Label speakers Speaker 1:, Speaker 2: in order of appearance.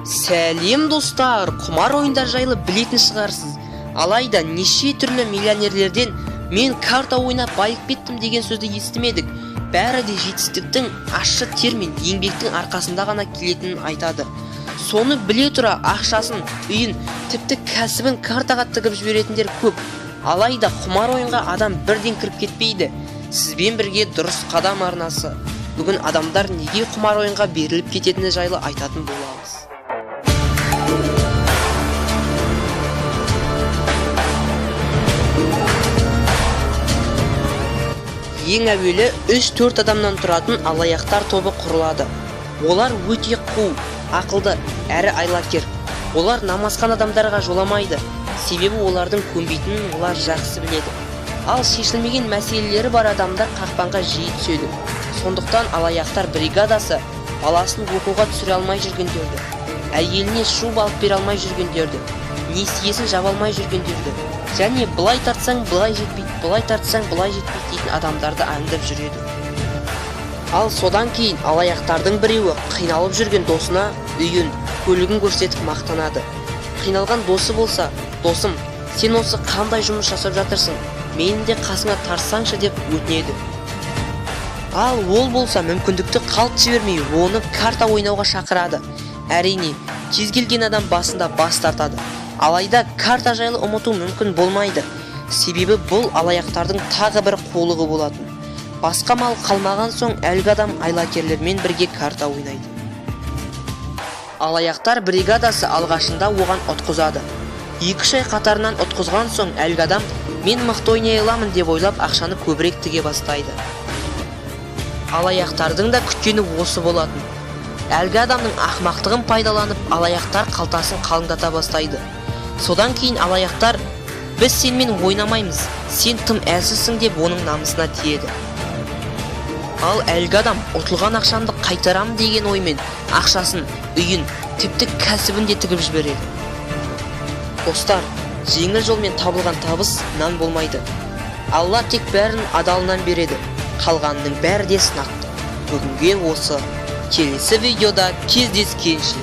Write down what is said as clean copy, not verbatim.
Speaker 1: Сәлем достар, құмар ойындар жайлы білетін шығарсыз. Алайда неше түрлі миллионерлерден мен карта ойнап байып кеттім деген сөзді естімедік. Бәрі де жетістіктің ащы тер мен еңбектің арқасында ғана келетінін айтады. Соны біле тұра ақшасын, үйін, тіпті кәсібін картаға тігіп жіберетіндер көп. Алайда құмар ойынға адам бірден кіріп кетпейді. Сізбен бірге дұрыс қадам арнасы. Бүгін адамдар неге құмар ойынға беріліп кететіні жайлы айтатын боламыз. Ең әуелі 3-4 адамнан тұратын алаяқтар тобы құрылады. Олар өте қу, ақылды, әрі айлакер. Олар намазхан адамдарға жоламайды, себебі олардың көнбейтінін олар жақсы біледі. Ал шешілмеген мәселелері бар адамдар қақпанға жиі түседі. Сондықтан алаяқтар бригадасы баласын оқуға түсіре алмай жүргендерді, әйеліне шуба алып бере алмай жүргендерді, несиесін жаба алмай жүргендерді, және былай тартсаң былай жетпейді, былай тартсаң былай жетпейді дейтін адамдарды аңдып жүреді. Ал содан кейін алаяқтардың біреуі қиналып жүрген досына үйін, көлігін көрсетіп мақтанады. Қиналған досы болса, досым, сен осы қандай жұмыс жасап жатырсың, мені де қасыңа тартсаңшы деп өтінеді. Ал ол болса мүмкіндікті қалт жібермей, оны карта ойнауға шақырады. Әрине, кез келген адам басында бас тартады. Алайда карта жайлы ұмыту мүмкін болмайды. Себебі бұл алаяқтардың тағы бір қулығы болатын. Басқа мал қалмаған соң әлгі адам айлакерлермен бірге карта ойнайды. Алаяқтар бригадасы алғашында оған ұтқызады. 2 ай қатарынан ұтқызған соң әлгі адам мен мықты ойнай аламын деп ойлап ақшаны көбірек тіге бастайды. Алаяқтардың да күткені осы болатын. Әлгі адамның ақмақтығын пайдаланып, алаяқтар қалтасын қалыңдата бастайды. Содан кейін алаяқтар, біз сенмен ойнамаймыз, сен тым әлсізсің деп оның намысына тиеді. Ал әлгі адам ұтылған ақшамды қайтарам деген оймен ақшасын, үйін, тіпті кәсібін де тігіп жібереді. Достар, жеңіл жолмен табылған табыс нан болмайды. Алла тек бәрін адалынан береді. Қалғанның бәрі де сынақты. Бүгінге осы. Келесі видеода кездескенше.